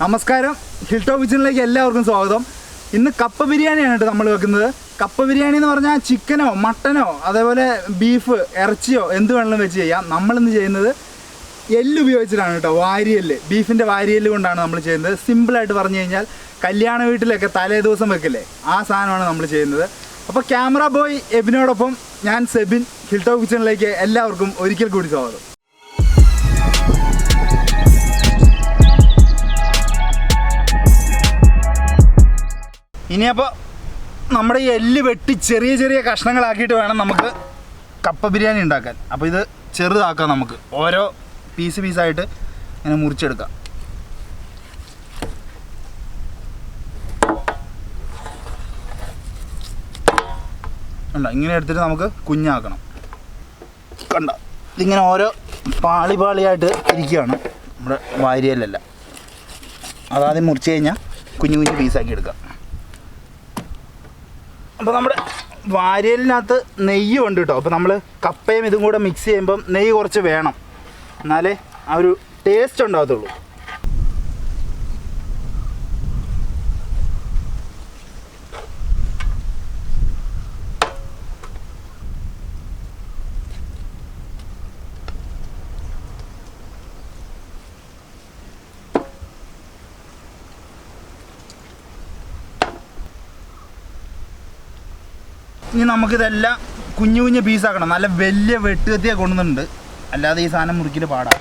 നമസ്കാരം, hill top കിച്ചണിലേക്ക് എല്ലാവർക്കും സ്വാഗതം. ഇന്ന് കപ്പ ബിരിയാണിയാണ് കേട്ടോ നമ്മൾ വെക്കുന്നത്. കപ്പ ബിരിയാണി എന്ന് പറഞ്ഞാൽ ചിക്കനോ മട്ടനോ അതേപോലെ ബീഫ് ഇറച്ചിയോ എന്ത് വേണമെങ്കിലും വെച്ച് ചെയ്യാം. നമ്മളിന്ന് ചെയ്യുന്നത് എല്ല് ഉപയോഗിച്ചിട്ടാണ് കേട്ടോ. വാരിയെല്ല്, ബീഫിൻ്റെ വാരിയെല്ല് കൊണ്ടാണ് നമ്മൾ ചെയ്യുന്നത്. സിമ്പിളായിട്ട് പറഞ്ഞു കഴിഞ്ഞാൽ കല്യാണ വീട്ടിലൊക്കെ തലേ ദിവസം വെക്കില്ലേ, ആ സാധനമാണ് നമ്മൾ ചെയ്യുന്നത്. അപ്പോൾ ക്യാമറ ബോയ് എബിനോടൊപ്പം ഞാൻ സെബിൻ. ഹിൽ ടോപ്പ് കിച്ചണിലേക്ക് എല്ലാവർക്കും ഒരിക്കൽ കൂടി സ്വാഗതം. ഇനിയപ്പോൾ നമ്മുടെ ഈ എല്ല് വെട്ടി ചെറിയ ചെറിയ കഷ്ണങ്ങളാക്കിയിട്ട് വേണം നമുക്ക് കപ്പ ബിരിയാണി ഉണ്ടാക്കാൻ. അപ്പോൾ ഇത് ചെറുതാക്കാം, നമുക്ക് ഓരോ പീസായിട്ട് ഇങ്ങനെ മുറിച്ചെടുക്കാം. കണ്ട, ഇങ്ങനെ എടുത്തിട്ട് നമുക്ക് കുഞ്ഞാക്കണം. കണ്ട, ഇതിങ്ങനെ ഓരോ പാളിയായിട്ട് ഇരിക്കുകയാണ് നമ്മുടെ വാരിയലല്ല. അതാദ്യം മുറിച്ച് കഴിഞ്ഞാൽ കുഞ്ഞു കുഞ്ഞു പീസാക്കി എടുക്കാം. അപ്പോൾ നമ്മുടെ വാരിയലിനകത്ത് നെയ്യ് ഉണ്ട് കേട്ടോ. അപ്പോൾ നമ്മൾ കപ്പയും ഇതും കൂടെ മിക്സ് ചെയ്യുമ്പം നെയ്യ് കുറച്ച് വേണം, എന്നാലേ ആ ഒരു ടേസ്റ്റ് ഉണ്ടാകത്തുള്ളൂ. ഇനി നമുക്കിതെല്ലാം കുഞ്ഞു കുഞ്ഞു പീസാക്കണം. നല്ല വലിയ വെട്ടുകത്തിയെ കൊണ്ടുവന്നിട്ടുണ്ട്, അല്ലാതെ ഈ സാധനം മുറിക്കൽ പാടാണ്.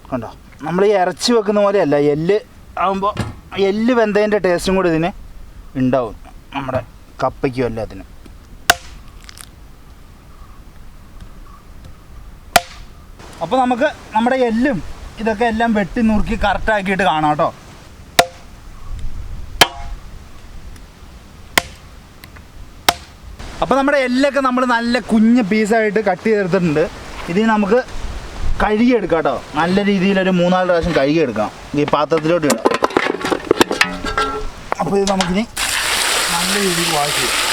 കണ്ടോ, നമ്മൾ ഈ ഇറച്ചി വെക്കുന്ന പോലെയല്ല, എല്ല് ആകുമ്പോൾ എല്ല് വെന്തതിൻ്റെ ടേസ്റ്റും കൂടി ഇതിന് ഉണ്ടാവും, നമ്മുടെ കപ്പയ്ക്കും എല്ലാത്തിനും. അപ്പോൾ നമുക്ക് നമ്മുടെ എല്ലും ഇതൊക്കെ എല്ലാം വെട്ടി നുറുക്കി കറക്റ്റാക്കിയിട്ട് കാണാം കേട്ടോ. അപ്പോൾ നമ്മുടെ എല്ലൊക്കെ നമ്മൾ നല്ല കുഞ്ഞ് പീസായിട്ട് കട്ട് ചെയ്തെടുത്തിട്ടുണ്ട്. ഇതിന് നമുക്ക് കഴുകിയെടുക്കാം കേട്ടോ. നല്ല രീതിയിലൊരു 3-4 പ്രാവശ്യം കഴുകിയെടുക്കാം. ഈ പാത്രത്തിലോട്ട് ഇടാം. അപ്പോൾ ഇത് നമുക്കിനി നല്ല രീതിയിൽ വാഷ് ചെയ്യാം.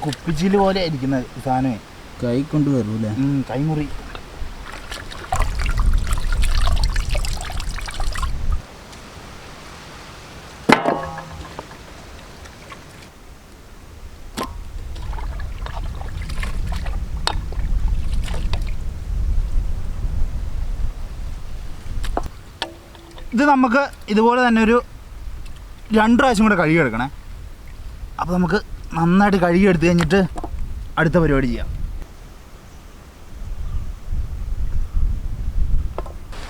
കുപ്പിച്ചില് പോലെ ഇരിക്കുന്ന സാധനമേ, കൈ കൊണ്ട് വരൂല, കൈമുറി. ഇത് നമുക്ക് ഇതുപോലെ തന്നെ ഒരു 2 പ്രാവശ്യം കൂടെ കഴുകിയെടുക്കണേ. അപ്പോൾ നമുക്ക് നന്നായിട്ട് കഴുകിയെടുത്ത് കഴിഞ്ഞിട്ട് അടുത്ത പരിപാടി ചെയ്യാം.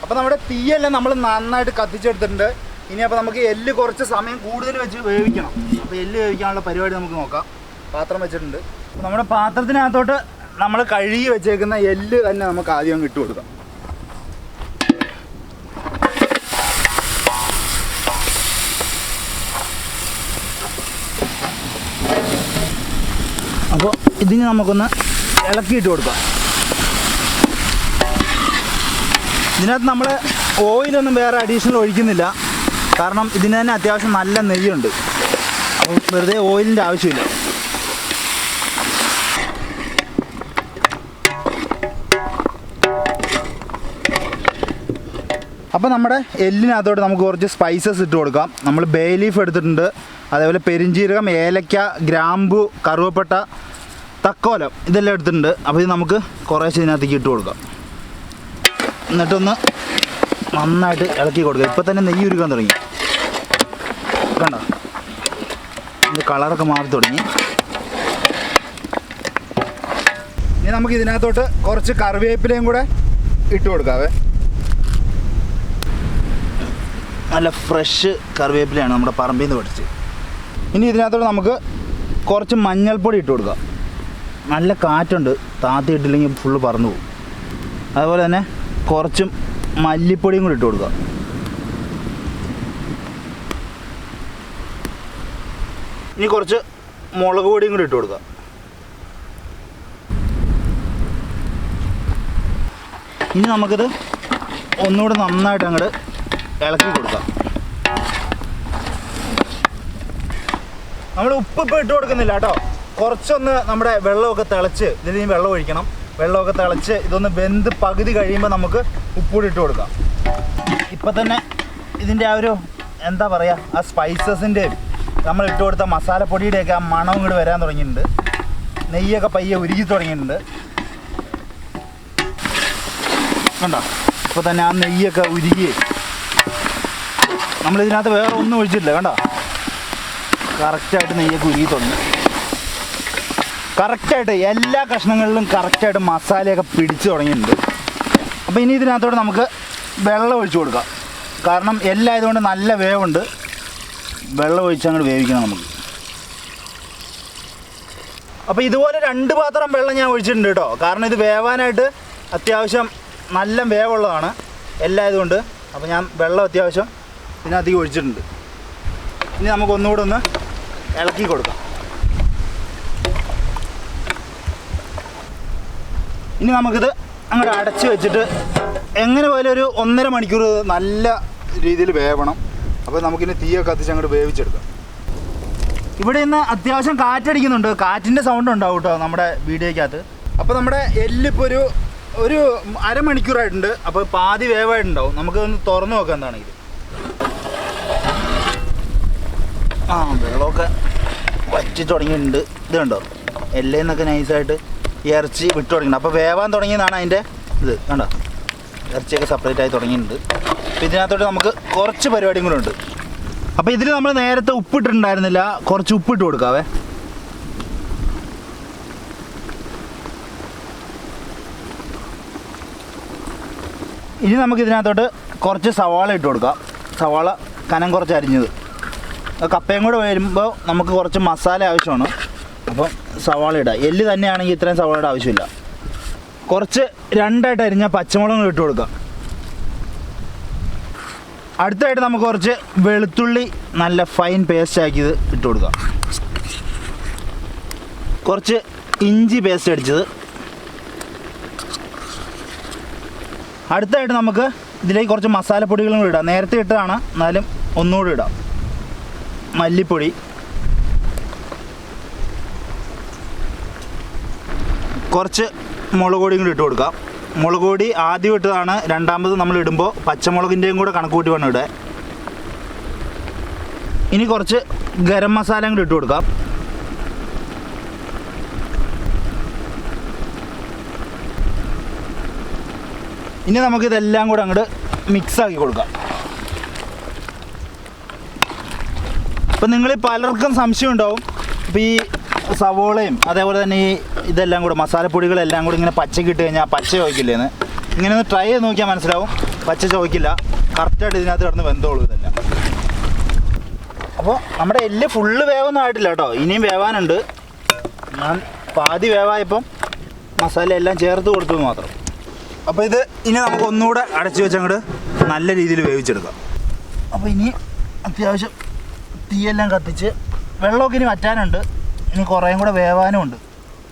അപ്പോൾ നമ്മുടെ തീയെല്ലാം നമ്മൾ നന്നായിട്ട് കത്തിച്ചെടുത്തിട്ടുണ്ട്. ഇനി അപ്പോൾ നമുക്ക് എല്ല് കുറച്ച് സമയം കൂടുതൽ വെച്ച് വേവിക്കണം. അപ്പോൾ എല്ല് വേവിക്കാനുള്ള പരിപാടി നമുക്ക് നോക്കാം. പാത്രം വെച്ചിട്ടുണ്ട്. അപ്പോൾ നമ്മുടെ പാത്രത്തിനകത്തോട്ട് നമ്മൾ കഴുകി വെച്ചേക്കുന്ന എല്ല് തന്നെ നമുക്ക് ആദ്യം ഇട്ട് കൊടുക്കാം. അപ്പോൾ ഇതിന് നമുക്കൊന്ന് ഇളക്കിയിട്ട് കൊടുക്കാം. ഇതിനകത്ത് നമ്മൾ ഓയിലൊന്നും വേറെ അഡീഷണൽ ഒഴിക്കുന്നില്ല, കാരണം ഇതിന് തന്നെ അത്യാവശ്യം നല്ല നെയ്യുണ്ട്. അപ്പോൾ വെറുതെ ഓയിലിൻ്റെ ആവശ്യമില്ല. അപ്പോൾ നമ്മുടെ എല്ലിനകത്തോട്ട് നമുക്ക് കുറച്ച് സ്പൈസസ് ഇട്ട് കൊടുക്കാം. നമ്മൾ ബേ ലീഫ് എടുത്തിട്ടുണ്ട്, അതേപോലെ പെരിഞ്ചീരകം, ഏലക്ക, ഗ്രാമ്പു, കറുവപ്പട്ട, തക്കോലം ഇതെല്ലാം എടുത്തിട്ടുണ്ട്. അപ്പോൾ ഇത് നമുക്ക് കുറേശ്ശെ ഇതിനകത്തേക്ക് ഇട്ട് കൊടുക്കാം. എന്നിട്ടൊന്ന് നന്നായിട്ട് ഇളക്കി കൊടുക്കുക. ഇപ്പോൾ തന്നെ നെയ്യ് ഉരുക്കാൻ തുടങ്ങി, കണ്ടോ, ഇതിൻ്റെ കളറൊക്കെ മാറി തുടങ്ങി. ഇനി നമുക്ക് ഇതിനകത്തോട്ട് കുറച്ച് കറിവേപ്പിലയും കൂടെ ഇട്ട് കൊടുക്കാവേ. നല്ല ഫ്രഷ് കറിവേപ്പിലയാണ് നമ്മുടെ പറമ്പിൽ നിന്ന് പഠിച്ച്. ഇനി ഇതിനകത്തോട്ട് നമുക്ക് കുറച്ച് മഞ്ഞൾപ്പൊടി ഇട്ട് കൊടുക്കാം. നല്ല കാറ്റുണ്ട്, താത്തി ഇട്ടില്ലെങ്കിൽ ഫുള്ള് പറന്നു പോകും. അതുപോലെ തന്നെ കുറച്ചും മല്ലിപ്പൊടിയും കൂടി ഇട്ട് കൊടുക്കുക. ഇനി കുറച്ച് മുളക് പൊടിയും കൂടി ഇട്ട് കൊടുക്കുക. ഇനി നമുക്കിത് ഒന്നുകൂടെ നന്നായിട്ട് അങ്ങോട്ട് ഇളക്കി കൊടുക്കാം. നമ്മൾ ഉപ്പിപ്പോൾ ഇട്ട് കൊടുക്കുന്നില്ല കേട്ടോ. കുറച്ചൊന്ന് നമ്മുടെ വെള്ളമൊക്കെ തിളച്ച് ഇതിന് വെള്ളം ഒഴിക്കണം. വെള്ളമൊക്കെ തിളച്ച് ഇതൊന്ന് വെന്ത് പകുതി കഴിയുമ്പോൾ നമുക്ക് ഉപ്പൂടി ഇട്ട് കൊടുക്കാം. ഇപ്പം തന്നെ ഇതിൻ്റെ ആ ഒരു എന്താ പറയുക, ആ സ്പൈസസിൻ്റെയും നമ്മൾ ഇട്ട് കൊടുത്ത മസാലപ്പൊടിയുടെയൊക്കെ ആ മണം ഇങ്ങോട്ട് വരാൻ തുടങ്ങിയിട്ടുണ്ട്. നെയ്യൊക്കെ പയ്യെ ഉരുകി തുടങ്ങിയിട്ടുണ്ട്. കണ്ടോ, ഇപ്പോൾ തന്നെ ആ നെയ്യൊക്കെ ഉരുകി. നമ്മളിതിനകത്ത് വേറെ ഒന്നും ഒഴിച്ചിട്ടില്ല. കണ്ടോ, കറക്റ്റായിട്ട് നെയ്യൊക്കെ ഉരുകി തുടങ്ങി. കറക്റ്റായിട്ട് എല്ലാ കഷ്ണങ്ങളിലും കറക്റ്റായിട്ട് മസാലയൊക്കെ പിടിച്ച് തുടങ്ങിയിട്ടുണ്ട്. അപ്പോൾ ഇനി ഇതിനകത്തോട്ട് നമുക്ക് വെള്ളം ഒഴിച്ചു കൊടുക്കാം. കാരണം എല്ലാം ആയതുകൊണ്ട് നല്ല വേവുണ്ട്. വെള്ളം ഒഴിച്ച് അങ്ങോട്ട് വേവിക്കണം നമുക്ക്. അപ്പോൾ ഇതുപോലെ 2 പാത്രം വെള്ളം ഞാൻ ഒഴിച്ചിട്ടുണ്ട് കേട്ടോ. കാരണം ഇത് വേവാനായിട്ട് അത്യാവശ്യം നല്ല വേവുള്ളതാണ് എല്ലാം ആയതുകൊണ്ട്. അപ്പോൾ ഞാൻ വെള്ളം അത്യാവശ്യം ഇതിനകത്തേക്ക് ഒഴിച്ചിട്ടുണ്ട്. ഇനി നമുക്ക് ഒന്നുകൂടെ ഒന്ന് ഇളക്കി കൊടുക്കാം. ഇനി നമുക്കിത് അങ്ങോട്ട് അടച്ച് വെച്ചിട്ട് എങ്ങനെ പോയാലും ഒരു 1.5 മണിക്കൂർ നല്ല രീതിയിൽ വേവണം. അപ്പോൾ നമുക്കിനി തീയൊക്കെ കത്തിച്ച് അങ്ങോട്ട് വേവിച്ചെടുക്കാം. ഇവിടെ ഇന്ന് അത്യാവശ്യം കാറ്റടിക്കുന്നുണ്ട്. കാറ്റിൻ്റെ സൗണ്ട് ഉണ്ടാവും കേട്ടോ നമ്മുടെ വീഡിയോയ്ക്കകത്ത്. അപ്പോൾ നമ്മുടെ എല്ലിപ്പോൾ ഒരു അരമണിക്കൂറായിട്ടുണ്ട്. അപ്പോൾ പാതി വേവായിട്ടുണ്ടാവും. നമുക്കൊന്ന് തുറന്ന് നോക്കാം എന്താണെങ്കിൽ. വെള്ളമൊക്കെ വറ്റി തുടങ്ങിയിട്ടുണ്ട്. ഇത് കണ്ടോ, എല്ലേന്നൊക്കെ നൈസായിട്ട് ഇറച്ചി വിട്ട് തുടങ്ങിയിട്ടുണ്ട്. അപ്പോൾ വേവാൻ തുടങ്ങിയതാണ് അതിൻ്റെ ഇത്. കണ്ടോ, ഇറച്ചിയൊക്കെ സെപ്പറേറ്റ് ആയി തുടങ്ങിയിട്ടുണ്ട്. അപ്പോൾ ഇതിനകത്തോട്ട് നമുക്ക് കുറച്ച് പരിപാടിയും കൂടെ ഉണ്ട്. അപ്പോൾ ഇതിൽ നമ്മൾ നേരത്തെ ഉപ്പിട്ടിട്ടുണ്ടായിരുന്നില്ല. കുറച്ച് ഉപ്പിട്ട് കൊടുക്കാവേ. ഇനി നമുക്ക് ഇതിനകത്തോട്ട് കുറച്ച് സവാള ഇട്ട് കൊടുക്കാം. സവാള കനം കുറച്ച് അരിഞ്ഞത്. കപ്പയും കൂടെ വരുമ്പോൾ നമുക്ക് കുറച്ച് മസാല ആവശ്യമാണ്. അപ്പം സവാള ഇടാം. എല്ല് തന്നെയാണെങ്കിൽ ഇത്രയും സവാളയുടെ ആവശ്യമില്ല. കുറച്ച് 2ആയിട്ട് അരിഞ്ഞ പച്ചമുളക് ഇട്ട് കൊടുക്കാം. അടുത്തായിട്ട് നമുക്ക് കുറച്ച് വെളുത്തുള്ളി നല്ല ഫൈൻ പേസ്റ്റ് ആക്കിയത് ഇട്ട് കൊടുക്കാം. കുറച്ച് ഇഞ്ചി പേസ്റ്റ് അടിച്ചത്. അടുത്തായിട്ട് നമുക്ക് ഇതിലേക്ക് കുറച്ച് മസാലപ്പൊടികളും കൂടി ഇടാം. നേരത്തെ ഇട്ടതാണ്, എന്നാലും ഒന്നുകൂടി ഇടാം. മല്ലിപ്പൊടി, കുറച്ച് മുളക് പൊടിയും കൂടി ഇട്ട് കൊടുക്കാം. മുളക് പൊടി ആദ്യം ഇട്ടതാണ്. രണ്ടാമത് നമ്മൾ ഇടുമ്പോൾ പച്ചമുളകിൻ്റെയും കൂടെ കണക്ക് കൂട്ടി വേണം ഇടാൻ. ഇനി കുറച്ച് ഗരം മസാലയും കൂടി ഇട്ട് കൊടുക്കാം. ഇനി നമുക്കിതെല്ലാം കൂടെ അങ്ങോട്ട് മിക്സാക്കി കൊടുക്കാം. അപ്പം നിങ്ങൾ പലർക്കും സംശയം ഉണ്ടാവും, ഇപ്പോൾ ഈ സവോളയും അതേപോലെ തന്നെ ഈ ഇതെല്ലാം കൂടെ മസാലപ്പൊടികളെല്ലാം കൂടി ഇങ്ങനെ പച്ചക്ക് ഇട്ട് കഴിഞ്ഞാൽ പച്ച ചോദിക്കില്ലേന്ന്. ഇങ്ങനെ ഒന്ന് ട്രൈ ചെയ്ത് നോക്കിയാൽ മനസ്സിലാവും, പച്ച ചോദിക്കില്ല. കറക്റ്റായിട്ട് ഇതിനകത്ത് കിടന്ന് വെന്തോളൂ ഇതെല്ലാം. അപ്പോൾ നമ്മുടെ എല്ല് ഫുള്ള് വേവൊന്നും ആയിട്ടില്ല കേട്ടോ, ഇനിയും വേവാനുണ്ട്. ഞാൻ പാതി വേവായപ്പം മസാല എല്ലാം ചേർത്ത് കൊടുത്തു മാത്രം. അപ്പോൾ ഇത് ഇനി നമുക്ക് ഒന്നുകൂടെ അടച്ചു വെച്ച് അങ്ങോട്ട് നല്ല രീതിയിൽ വേവിച്ചെടുക്കാം. അപ്പോൾ ഇനി അത്യാവശ്യം തീയെല്ലാം കത്തിച്ച് വെള്ളമൊക്കെ ഇനി വറ്റാനുണ്ട്. ഇനി കുറേയും കൂടെ വേവാനും ഉണ്ട്.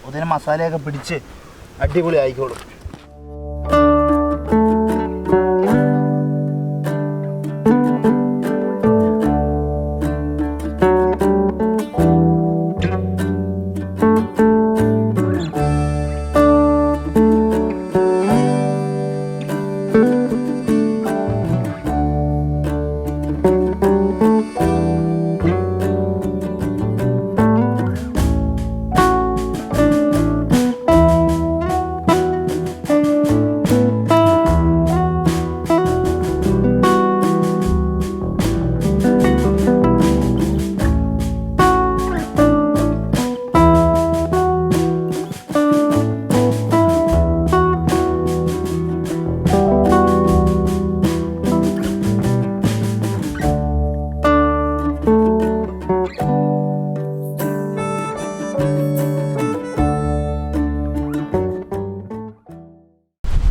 അതിന് മസാലയൊക്കെ പിടിച്ച് അടിപൊളി ആയിക്കോളും.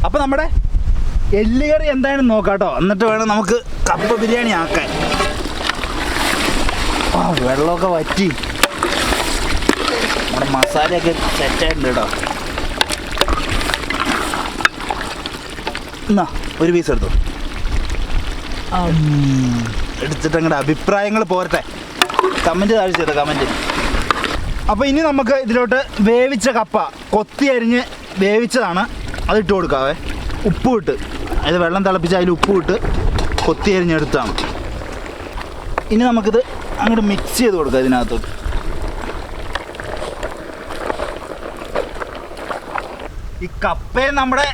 അപ്പോൾ നമ്മുടെ എല്ലുകറി എന്തായാലും നോക്കാം കേട്ടോ. എന്നിട്ട് വേണം നമുക്ക് കപ്പ ബിരിയാണി ആക്കാൻ. വെള്ളമൊക്കെ വറ്റി നമ്മുടെ മസാലയൊക്കെ സെറ്റായിട്ടുണ്ട് കേട്ടോ. എന്നാ ഒരു പീസ് എടുത്തു. എടുത്തിട്ട് അങ്ങോട്ട് അഭിപ്രായങ്ങൾ പോരട്ടെ. കമൻറ്റ് താഴെ ചെയ്തോ കമൻറ്റ്. അപ്പോൾ ഇനി നമുക്ക് ഇതിലോട്ട് വേവിച്ച കപ്പ കൊത്തി അരിഞ്ഞ് വേവിച്ചതാണ് അതിട്ട് കൊടുക്കാവേ. ഉപ്പ് ഇട്ട് അത് വെള്ളം തിളപ്പിച്ച് അതിൽ ഉപ്പ് ഇട്ട് കൊത്തി അരിഞ്ഞെടുത്താണ്. ഇനി നമുക്കിത് അങ്ങോട്ട് മിക്സ് ചെയ്ത് കൊടുക്കാം ഇതിനകത്തോട്ട്. ഈ കപ്പയും നമ്മുടെ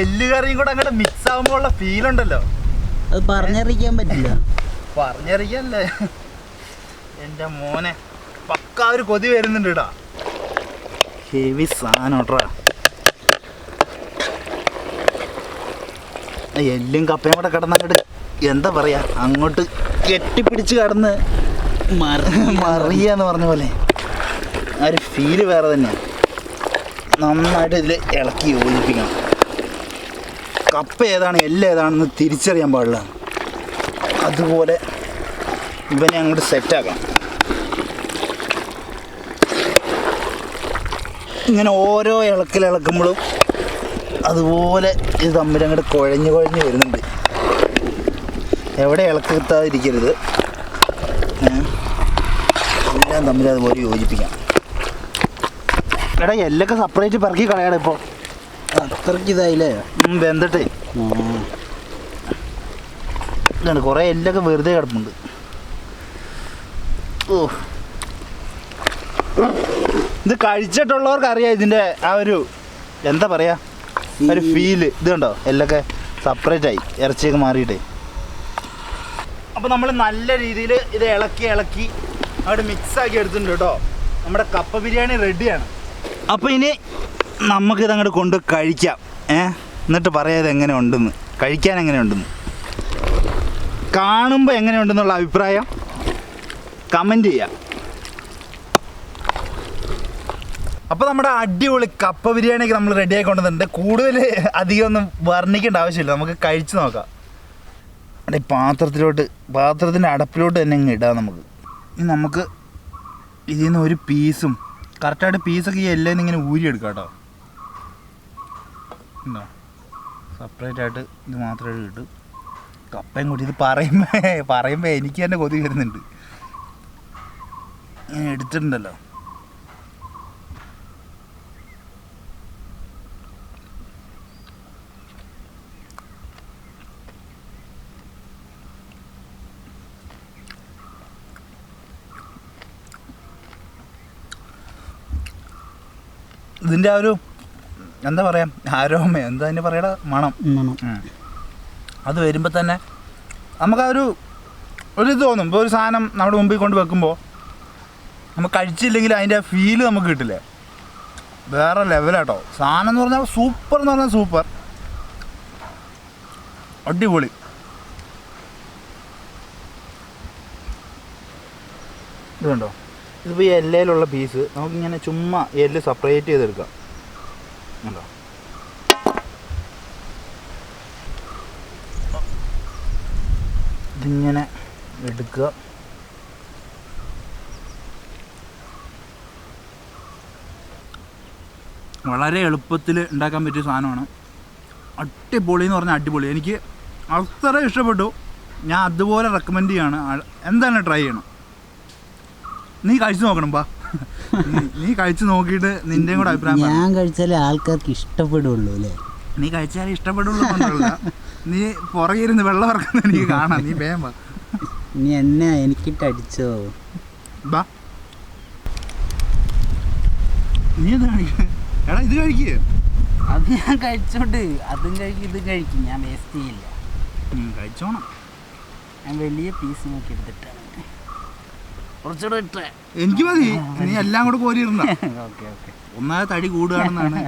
എല്ല് കറിയും കൂടെ അങ്ങോട്ട് മിക്സ് ആകുമ്പോൾ ഉള്ള ഫീലുണ്ടല്ലോ, അത് പറഞ്ഞറിയിക്കാൻ പറ്റില്ല. പറഞ്ഞറിയിക്കല്ലേ എൻ്റെ മോനെ, പക്കാ ഒരു കൊതി വരുന്നുണ്ട് കേട്ടാ. ഹെവി സാധനം കേട്ടാ. എല്ലും കപ്പയും കൂടെ കിടന്നങ്ങോട്ട് എന്താ പറയാ, അങ്ങോട്ട് കെട്ടിപ്പിടിച്ച് കിടന്ന് മറിയാന്ന് പറഞ്ഞ പോലെ ആ ഒരു ഫീല് വേറെ തന്നെയാണ്. നന്നായിട്ട് ഇതിൽ ഇളക്കി യോജിപ്പിക്കണം. കപ്പ ഏതാണ് എല്ല് ഏതാണെന്ന് തിരിച്ചറിയാൻ പാടില്ല. അതുപോലെ ഇവനെ അങ്ങോട്ട് സെറ്റാക്കണം. ഇങ്ങനെ ഓരോ ഇളക്കുമ്പോഴും അതുപോലെ ഇത് തമ്മിൽ അങ്ങോട്ട് കുഴഞ്ഞ് വരുന്നുണ്ട്. എവിടെ ഇളക്ക് കിട്ടാതിരിക്കരുത്, എല്ലാം തമ്മിൽ അതുപോലെ യോജിപ്പിക്കാം. എടാ എല്ലൊക്കെ സെപ്പറേറ്റ് പറക്കി കളയാടെ ഇപ്പോൾ, അത്രയ്ക്ക് ഇതായില്ലേ വെന്തിട്ടേ. ഇതാണ് കുറേ എല്ലൊക്കെ വെറുതെ കിടപ്പുണ്ട്. ഓ, ഇത് കഴിച്ചിട്ടുള്ളവർക്ക് അറിയാം ഇതിൻ്റെ ആ ഒരു എന്താ പറയുക, ഒരു ഫീല്. ഇത് കണ്ടോ എല്ലൊക്കെ സെപ്പറേറ്റായി, ഇറച്ചിയൊക്കെ മാറിയിട്ടേ. അപ്പോൾ നമ്മൾ നല്ല രീതിയിൽ ഇത് ഇളക്കി അവിടെ മിക്സാക്കി എടുത്തിട്ടുണ്ട് കേട്ടോ. നമ്മുടെ കപ്പ ബിരിയാണി റെഡിയാണ്. അപ്പോൾ ഇനി നമുക്കിത് അങ്ങോട്ട് കൊണ്ട് കഴിക്കാം. എന്നിട്ട് പറയാം എങ്ങനെ ഉണ്ടെന്ന്, കഴിക്കാൻ എങ്ങനെ ഉണ്ടെന്ന്, കാണുമ്പോൾ എങ്ങനെയുണ്ടെന്നുള്ള അഭിപ്രായം കമൻറ്റ് ചെയ്യാം. അപ്പോൾ നമ്മുടെ അടിപൊളി കപ്പ ബിരിയാണിയൊക്കെ നമ്മൾ റെഡിയാക്കി കൊണ്ടുവന്നിട്ടുണ്ട്. കൂടുതൽ അധികം ഒന്നും വർണ്ണിക്കേണ്ട ആവശ്യമില്ല, നമുക്ക് കഴിച്ച് നോക്കാം. അവിടെ പാത്രത്തിൻ്റെ അടപ്പിലോട്ട് തന്നെ ഇങ്ങ് ഇടാം നമുക്ക്. ഇനി നമുക്ക് ഇതിൽ നിന്ന് ഒരു പീസും കറക്റ്റായിട്ട് പീസൊക്കെ ഈ എല്ലാം ഇങ്ങനെ ഊരിയെടുക്കാം കേട്ടോ. ഉണ്ടോ, സെപ്പറേറ്റായിട്ട് ഇത് മാത്രമേ കിട്ടും. കപ്പയും കൂടി ഇത് പറയുമ്പോൾ എനിക്ക് തന്നെ കൊതി വരുന്നുണ്ട്. ഇങ്ങനെ എടുത്തിട്ടുണ്ടല്ലോ. ഇതിൻ്റെ ആ ഒരു എന്താ പറയുക, ആരോമ എന്താ അതിന് പറയട, മണം. അത് വരുമ്പോൾ തന്നെ നമുക്ക് ആ ഒരു ഇത് തോന്നും. ഇപ്പോൾ ഒരു സാധനം നമ്മുടെ മുമ്പിൽ കൊണ്ട് വെക്കുമ്പോൾ നമുക്ക് കഴിച്ചില്ലെങ്കിൽ അതിൻ്റെ ആ ഫീല് നമുക്ക് കിട്ടില്ലേ, വേറെ ലെവലാട്ടോ. സാധനം എന്ന് പറഞ്ഞാൽ സൂപ്പർ അടിപൊളി. ഇത് കണ്ടോ, ഇതിപ്പോൾ ഈ എല്ലയിലുള്ള പീസ് നമുക്കിങ്ങനെ ചുമ്മാ എല്ല് സെപ്പറേറ്റ് ചെയ്തെടുക്കാം. കണ്ടോ, ഇതിങ്ങനെ എടുക്കുക. വളരെ എളുപ്പത്തിൽ ഉണ്ടാക്കാൻ പറ്റിയ സാധനമാണ്. അടിപൊളി എന്ന് പറഞ്ഞാൽ അടിപൊളി. എനിക്ക് അത്ര ഇഷ്ടപ്പെട്ടു. ഞാൻ അതുപോലെ റെക്കമെൻഡ് ചെയ്യാണ്. എന്തായാലും ട്രൈ ചെയ്യണം. നീ കഴിച്ചു നോക്കണം ബാ. നീ കഴിച്ചു നോക്കിയിട്ട് നിൻ്റെയും കൂടെ അഭിപ്രായം. ഞാൻ കഴിച്ചാലേ ആൾക്കാർക്ക് ഇഷ്ടപ്പെടുള്ളൂ അല്ലേ? നീ കഴിച്ചാലേ ഇഷ്ടപ്പെടുള്ളൂ എന്നല്ല, നീ പുറകെ ഇരുന്ന് വെള്ളം ഇറക്കുന്ന എനിക്ക് കാണാം. നീ വേഗം വാ. നീ എന്നെ എനിക്കിട്ട് അടിച്ചോ ബാ. നീ എന്താ കഴിക്കുക? എടാ ഇത് കഴിക്കുക. അത് ഞാൻ കഴിച്ചോണ്ട് അതും കഴിക്കും ഇതും കഴിക്കും. ഞാൻ വേസ്റ്റ് ചെയ്യില്ല. കഴിച്ചോണം. ഞാൻ വലിയ പീസ് നോക്കി എടുത്തിട്ടാണ് കുറച്ചുകൂടെ ഇട്ടേ. എനിക്ക് മതി, നീ എല്ലാം കൂടെ കോരിയിരുന്ന. Okay okay. ഒന്നാമത് തടി കൂടുകയാണെന്നാണ്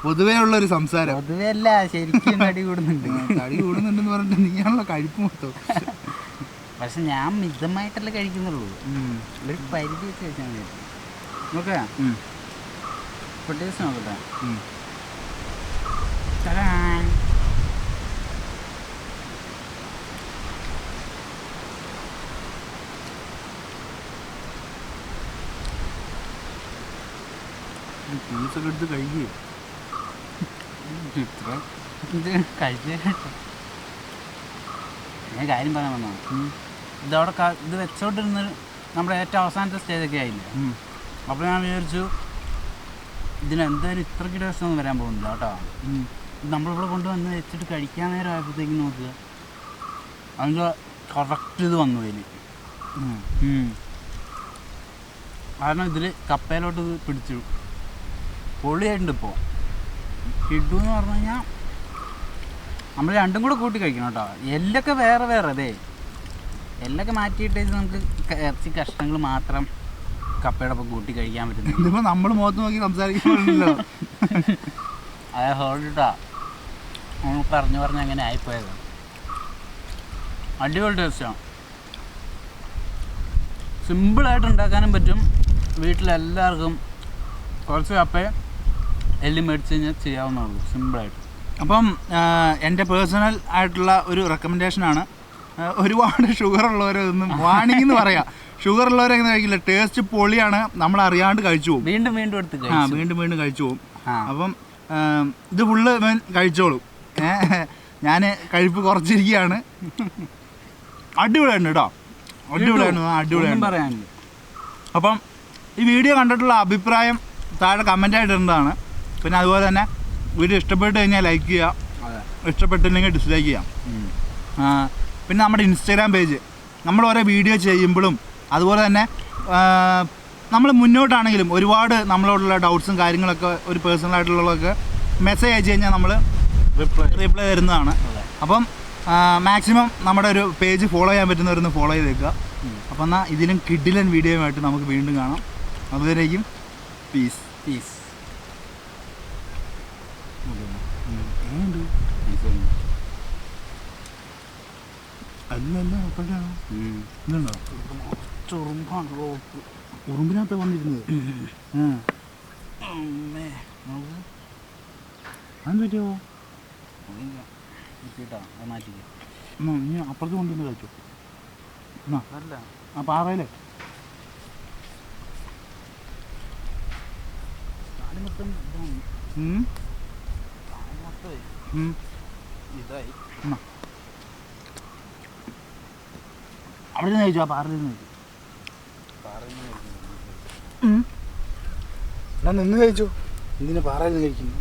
പൊതുവേ ഉള്ളൊരു സംസാരം. പൊതുവേ അല്ല, ശരിക്കും തടി കൂടുന്നുണ്ട്. തടി കൂടുന്നുണ്ടെന്ന് പറഞ്ഞിട്ട് നീയാണല്ലോ കഴിപ്പ് മൊത്തം. പക്ഷെ ഞാൻ മിതമായിട്ടല്ലേ കഴിക്കുന്നുള്ളൂ. ഒരു പരിധി വെച്ച് കഴിച്ചാൽ മതി. നോക്കേ ഇപ്പോൾ ടേസ്റ്റ് നോക്കട്ടെ. പീസൊക്കെ എടുത്ത് കഴിക്കുക. കഴിച്ചു ഞാൻ കാര്യം പറയാൻ വന്നോ. ഇത് വെച്ചോണ്ടിരുന്ന നമ്മുടെ ഏറ്റവും അവസാനത്തെ സ്റ്റേജൊക്കെ ആയില്ലേ. അപ്പോൾ ഞാൻ വിചാരിച്ചു ഇതിനെന്തായാലും ഇത്രയ്ക്ക് ടേസ്റ്റൊന്നും വരാൻ പോകുന്നില്ല കേട്ടോ. നമ്മളിവിടെ കൊണ്ടുവന്ന് വെച്ചിട്ട് കഴിക്കാൻ നേരം ആയപ്പോഴത്തേക്കും നോക്കുക അതിൻ്റെ കറക്റ്റ് ഇത് വന്നു അതിൽ. കാരണം ഇതിൽ കപ്പയിലോട്ട് ഇത് പിടിച്ചു പൊളിയായിട്ടുണ്ട്. ഇപ്പോൾ കിഡു എന്ന് പറഞ്ഞു കഴിഞ്ഞാൽ നമ്മൾ രണ്ടും കൂടെ കൂട്ടി കഴിക്കണം കേട്ടോ. എല്ലൊക്കെ വേറെ വേറെ അതെ, എല്ലൊക്കെ മാറ്റിയിട്ട് നമുക്ക് ഇറച്ചി കഷ്ണങ്ങൾ മാത്രം കപ്പയുടെ ഒപ്പം കൂട്ടി കഴിക്കാൻ പറ്റുന്നു. ഇതിപ്പോൾ നമ്മൾ മുഖത്ത് നോക്കി സംസാരിക്കുന്നുണ്ടല്ലോ. അതെ ഹോൾട്ടാ നമ്മൾ പറഞ്ഞു അങ്ങനെ ആയിപ്പോയത്. അടിപൊളി ടേസ്റ്റാണ്. സിമ്പിളായിട്ട് ഉണ്ടാക്കാനും പറ്റും. വീട്ടിലെല്ലാവർക്കും കുറച്ച് കപ്പയെ എല്ലി മേടിച്ച് കഴിഞ്ഞാൽ ചെയ്യാവുന്നതുള്ളൂ സിമ്പിളായിട്ട്. അപ്പം എൻ്റെ പേഴ്സണൽ ആയിട്ടുള്ള ഒരു റെക്കമെൻഡേഷനാണ്. ഒരുപാട് ഷുഗറുള്ളവരൊന്നും വാണിംഗ് എന്ന് പറയാം. ഷുഗറുള്ളവരെങ്ങനെ കഴിക്കില്ല, ടേസ്റ്റ് പൊളിയാണ്, നമ്മൾ അറിയാണ്ട് കഴിച്ചു പോകും. വീണ്ടും വീണ്ടും എടുത്ത് വീണ്ടും കഴിച്ചു പോകും. അപ്പം ഇത് ഫുള്ള് കഴിച്ചോളും. ഞാൻ കഴിപ്പ് കുറച്ചിരിക്കുകയാണ്. അടിപൊളിയാണ് കേട്ടോ, അടിപൊളിയാണ് പറയാനില്ല. അപ്പം ഈ വീഡിയോ കണ്ടിട്ടുള്ള അഭിപ്രായം താഴെ കമൻ്റായിട്ട് ഇടുന്നതാണ്. പിന്നെ അതുപോലെ തന്നെ വീഡിയോ ഇഷ്ടപ്പെട്ട് കഴിഞ്ഞാൽ ലൈക്ക് ചെയ്യുക, ഇഷ്ടപ്പെട്ടില്ലെങ്കിൽ ഡിസ്ലൈക്ക് ചെയ്യാം. പിന്നെ നമ്മുടെ ഇൻസ്റ്റാഗ്രാം പേജ് നമ്മൾ ഓരോ വീഡിയോ ചെയ്യുമ്പോഴും അതുപോലെ തന്നെ നമ്മൾ മുന്നോട്ടാണെങ്കിലും ഒരുപാട് നമ്മളോടുള്ള ഡൗട്ട്സും കാര്യങ്ങളൊക്കെ ഒരു പേഴ്സണലായിട്ടുള്ളതൊക്കെ മെസ്സേജ് അയച്ചു കഴിഞ്ഞാൽ നമ്മൾ റിപ്ലൈ തരുന്നതാണ്. അപ്പം മാക്സിമം നമ്മുടെ ഒരു പേജ് ഫോളോ ചെയ്യാൻ പറ്റുന്നവരൊന്ന് ഫോളോ ചെയ്തേക്കുക. അപ്പം എന്നാൽ ഇതിലും കിഡിലൻ വീഡിയോയുമായിട്ട് നമുക്ക് വീണ്ടും കാണാം. അതുവരേക്കും പീസ്. ഉറുമ്പിനകത്ത് വന്നിരുന്നത് പറ്റിയോ? നീ അപ്പുറത്ത് കൊണ്ടുവന്ന് കഴിച്ചോ. ആ പാറയില്ലേ അവിടെ നിന്ന് കഴിച്ചു. ആ പാറയിൽ നിന്ന് കഴിച്ചു. നിന്ന് കഴിച്ചു. എന്തിനാ പാറയിൽ നിന്ന് കഴിക്കുന്നു?